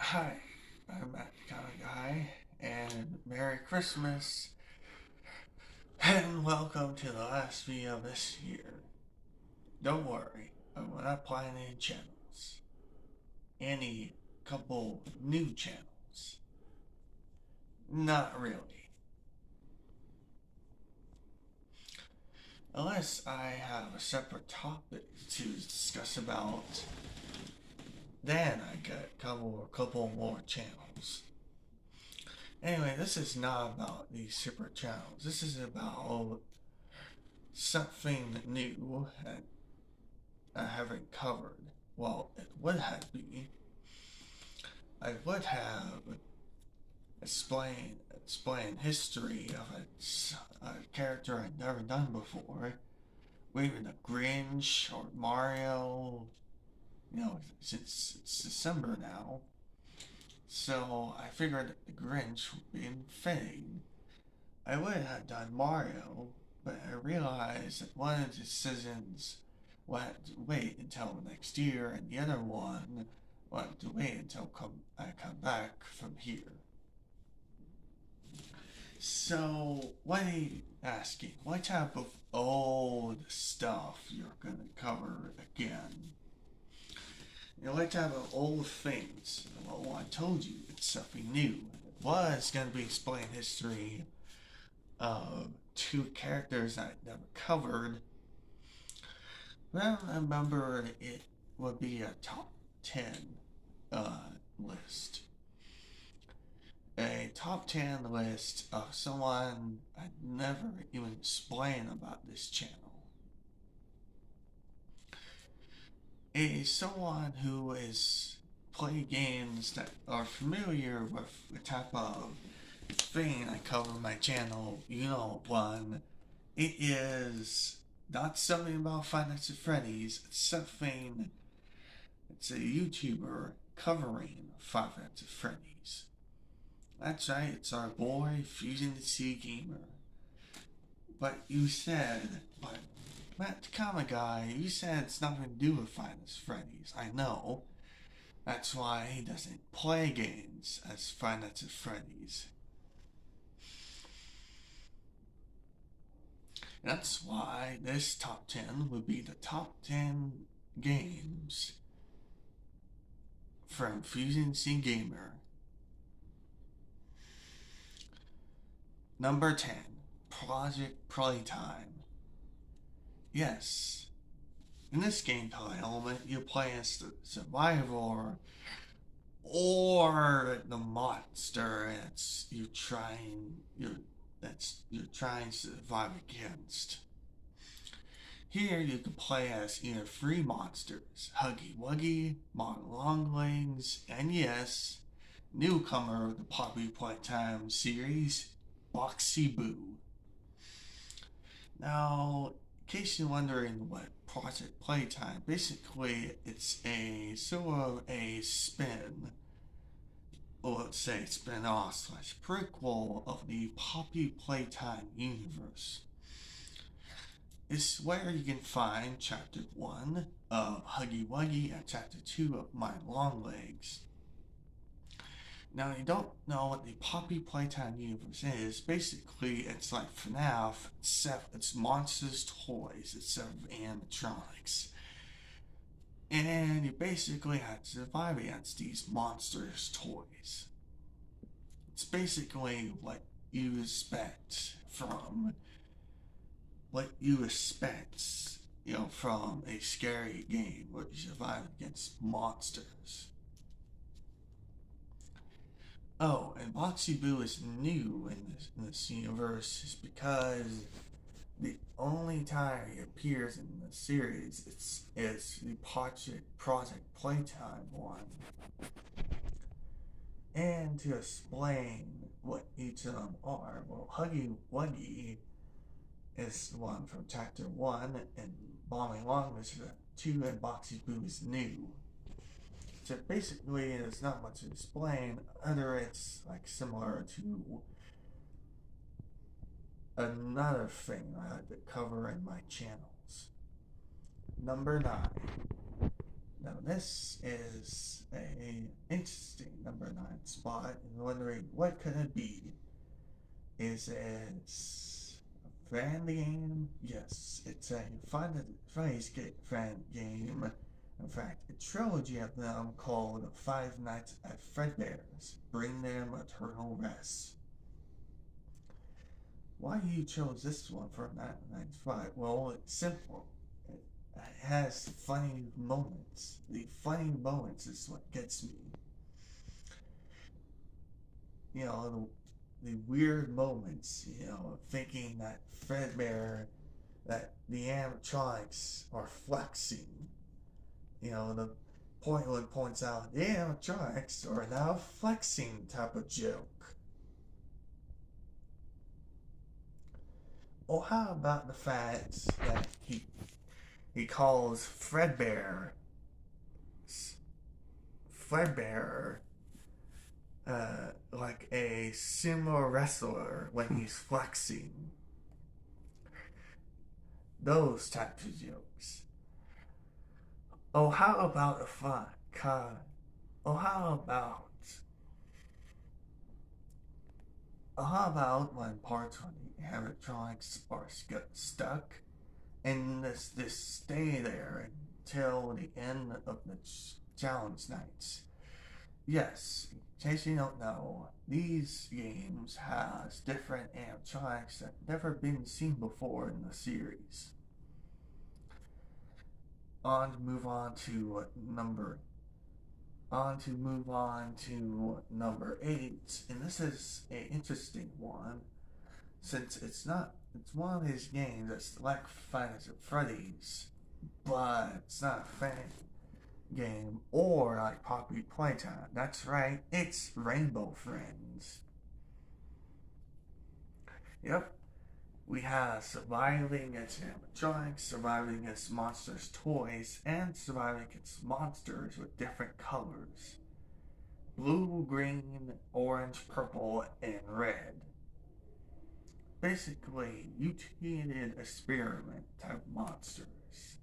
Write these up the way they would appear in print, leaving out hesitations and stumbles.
Hi, I'm Matt the Comic Guy, and Merry Christmas, and welcome to the last video of this year. Don't worry, I'm not planning any channels. Any couple new channels. Not really. Unless I have a separate topic to discuss about, then I get a couple more channels. Anyway, this is not about these separate channels. This is about something new that I haven't covered. Well, it would have been. I would have explained history of a character I'd never done before. Even the Grinch or Mario. Since it's December now. So I figured the Grinch would be fitting. I would have done Mario, but I realized that one of the decisions will have to wait until next year, and the other one will have to wait until I come back from here. So, what are you asking? What type of old stuff you're going to cover again? What type of old things? Well, I told you it's something new. It was going to be explained history of two characters I'd never covered. Well, I remember it would be a top 10 list. A top 10 list of someone I'd never even explained about this channel. Someone who is play games that are familiar with the type of thing I cover on my channel. You know one. It is not something about Five Nights at Freddy's. It's a YouTuber covering Five Nights at Freddy's. That's right, it's our boy FUSIONZGAMer. But you said, Matt the Comic Guy, you said it's nothing to do with Five Nights at Freddy's. I know. That's why he doesn't play games as Five Nights at Freddy's. That's why this top 10 would be the top 10 games from FUSIONZGAMer. Number 10, Project Playtime. Yes, in this gameplay element, you play as the survivor or the monster you're trying to survive against. Here you can play as either three monsters: Huggy Wuggy, Mon Longlegs, and yes, newcomer of the Poppy Playtime series, Boxy Boo. Now, in case you're wondering what Project Playtime, basically it's a sort of a spin, or let's say spin-off / prequel of the Poppy Playtime universe. It's where you can find Chapter 1 of Huggy Wuggy and Chapter 2 of My Longlegs. Now, you don't know what the Poppy Playtime universe is. Basically, it's like FNAF, except it's monsters' toys instead of animatronics. And you basically have to survive against these monsters' toys. It's basically what you expect from a scary game where you survive against monsters. Oh, and Boxy Boo is new in this universe is because the only time he appears in the series is the Project Playtime one. And to explain what each of them are, well, Huggy Wuggy is the one from Chapter 1, and Bombing Long is for 2, and Boxy Boo is new. So basically, there's not much to explain, other it's like similar to another thing I like to cover in my channels. Number 9. Now this is a interesting number spot and wondering what could it be. Is it a fan game? Yes, it's a fan game. In fact, a trilogy of them called Five Nights at Fredbear's. Bring them eternal rest. Why you chose this one for 995? Well, it's simple. It has funny moments. The funny moments is what gets me. You know, the weird moments, thinking that Fredbear, that the animatronics are flexing. The Pointwood points out the animatronics are now flexing type of joke. Or how about the fact that he calls Fredbear like a sumo wrestler when he's flexing. Those types of jokes. Oh, how about a fun? Oh, how about when parts of the animatronics are stuck and this stay there until the end of the challenge nights? Yes, in case you don't know, these games has different animatronics that never been seen before in the series. Move on to number 8, and this is an interesting one, since it's one of these games that's like Five Nights at Freddy's, but it's not a fan game or like Poppy Playtime. That's right, it's Rainbow Friends. Yep. We have surviving against animatronics, surviving against monsters' toys, and surviving against monsters with different colors. Blue, green, orange, purple, and red. Basically, mutated experiment type monsters.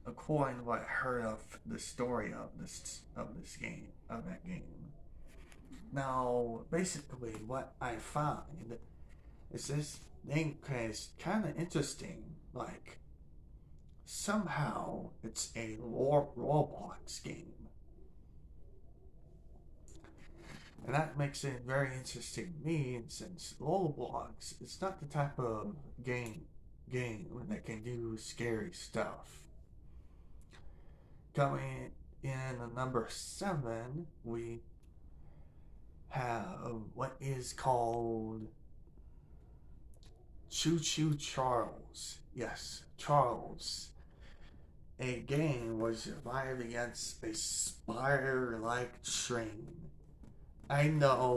According to what I heard of the story of that game. Now, basically, what I find is this thing is kind of interesting. Like, somehow it's a Roblox game. And that makes it very interesting to me, since Roblox is not the type of game that can do scary stuff. Coming in at number 7, we have what is called Choo Choo Charles. Yes, Charles. A game where you survive against a spider-like train. I know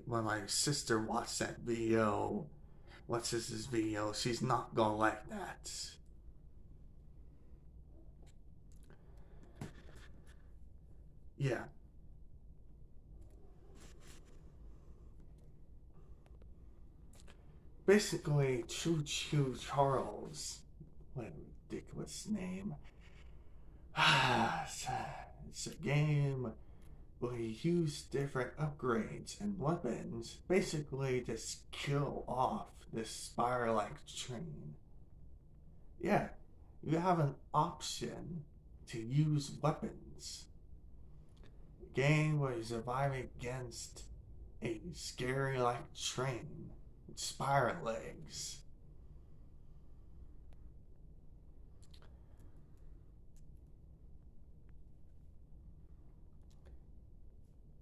when my sister watched that video, she's not gonna like that. Yeah. Basically, Choo Choo Charles. What a ridiculous name. It's a game where you use different upgrades and weapons, basically just kill off this spire-like train. Yeah, you have an option to use weapons. A game where you survive against a scary-like train with spire legs.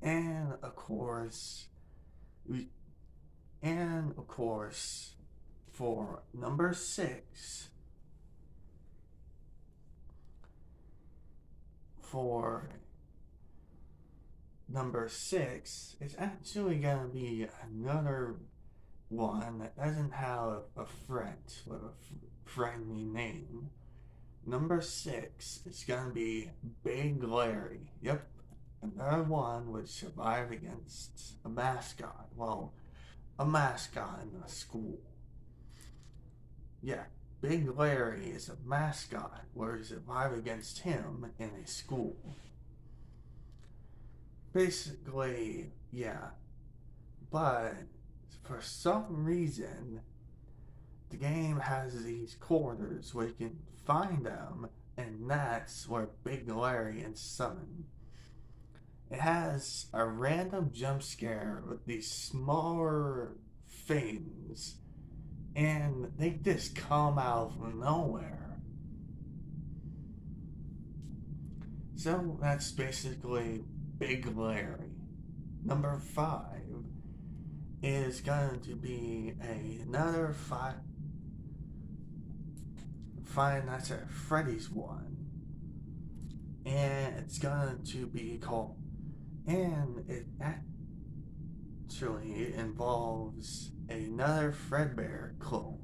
And of course, for number 6, it's actually gonna be another one that doesn't have a threat with a friendly name. Number 6 is gonna be Big Larry. Yep, another one would survive against a mascot. Well, a mascot in a school. Yeah, Big Larry is a mascot where you survive against him in a school. basically, yeah. But for some reason, the game has these corners where you can find them, and that's where Big Larry and summon. It has a random jump scare with these smaller things, and they just come out of nowhere. So that's basically Big Larry. Number 5 is going to be another Five Nights at Freddy's one, and it's going to be called, and it actually involves another Fredbear clone.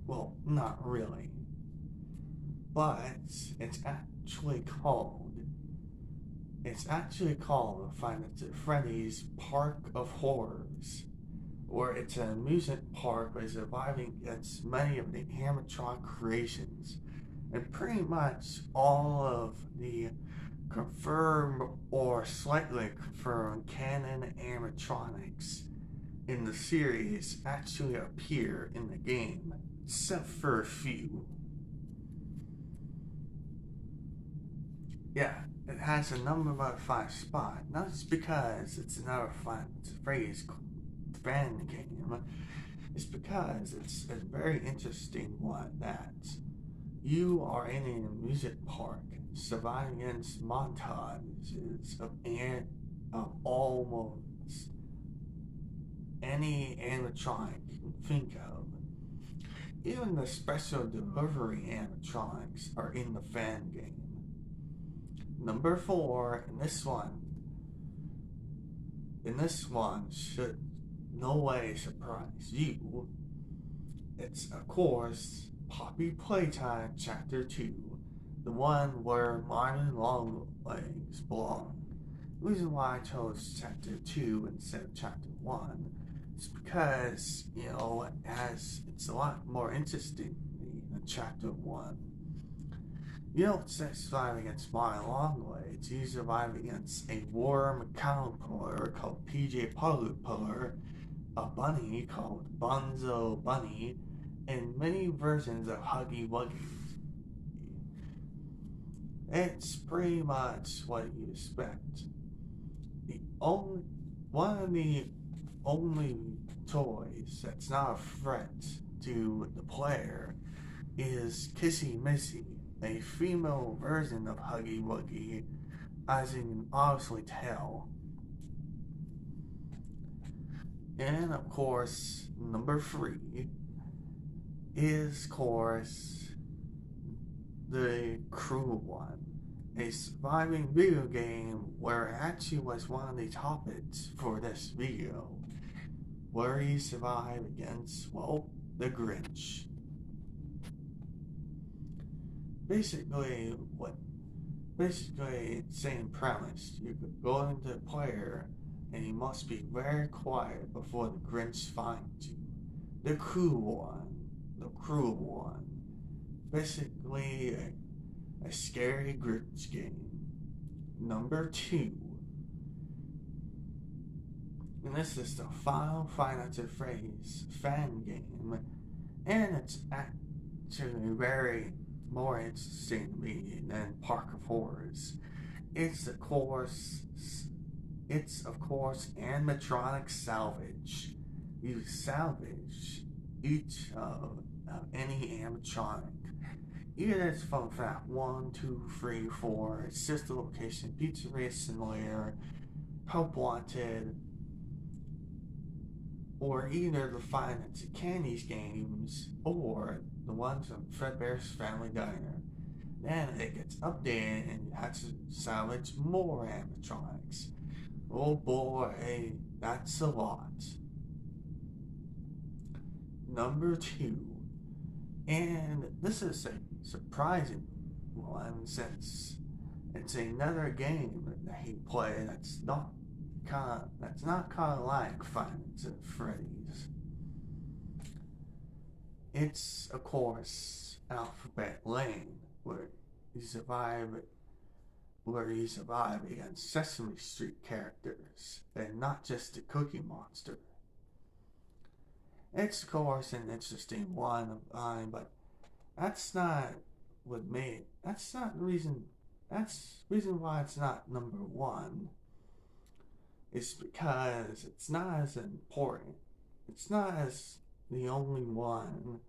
Well, not really, but it's actually called Five Nights at Freddy's Park of Horrors, where it's an amusement park by surviving against many of the animatronic creations. And pretty much all of the confirmed or slightly confirmed canon animatronics in the series actually appear in the game, except for a few. Yeah, it has a number 5 spot, not just because it's another phrase fan game. It's because it's a very interesting one that you are in a music park surviving against montages of almost any animatronic you can think of. Even the special delivery animatronics are in the fan game. Number 4, in this one should no way surprise you. It's, of course, Poppy Playtime Chapter 2, the one where Martin Longlegs belong. The reason why I chose Chapter 2 instead of Chapter 1 is because, it's a lot more interesting than Chapter 1. You don't survive against Martin Longlegs, you survive against a worm caterpillar called PJ Puller, a bunny called Bonzo Bunny, and many versions of Huggy Wuggy. It's pretty much what you expect. One of the only toys that's not a threat to the player is Kissy Missy, a female version of Huggy Wuggy, as you can obviously tell. And of course, number 3 is, of course, the Cruel One, a surviving video game where it actually was one of the topics for this video, where you survive against, well, the Grinch. Basically, same premise. You could go into the player and you must be very quiet before the Grinch finds you. The Cruel One. Basically, a scary Grinch game. Number 2. And this is the final Five Nights at Freddy's fan game, and it's actually very more interesting to me than Park of Horrors. It's of course animatronic salvage. You salvage each of any animatronic. Either it's from FNAF 1, 2, 3, 4, Sister Location, Pizzeria Simulator, Help Wanted, or either the Five Nights at Candy's games, or the ones from Fredbear's Family Diner. Then it gets updated and you have to salvage more animatronics. Oh boy, that's a lot. Number 2, and this is a surprising one since it's another game that he played that's not kind of like Five Nights at Freddy's. It's, of course, Alphabet Lane, where you survive where you survive against Sesame Street characters and not just the Cookie Monster. It's of course an interesting one of mine, but that's not what made. That's not the reason. That's the reason why it's not number one. It's because it's not as important. It's not as the only one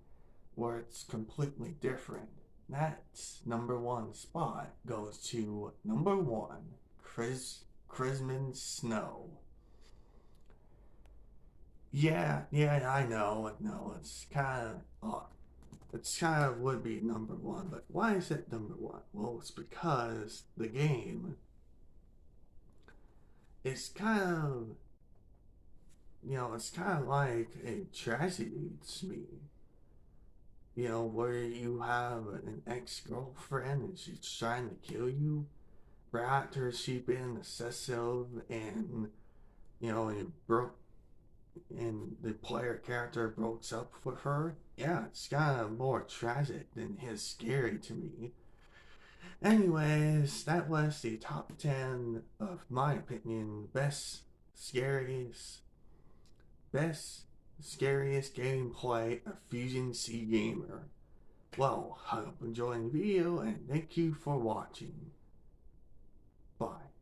where it's completely different. That's number one spot goes to number one, Chrisman Snow. Yeah, I know, it's kind of would be number one, but why is it number one? Well, it's because the game is kind of, it's kind of like a tragedy to me. Where you have an ex-girlfriend and she's trying to kill you right after she been obsessive and, and broke and the player character breaks up with her. Yeah, it's kind of more tragic than his scary to me. Anyways, that was the top 10 of my opinion best scariest gameplay of FUSIONZGAMER. Well, I hope you enjoyed the video and thank you for watching. Bye.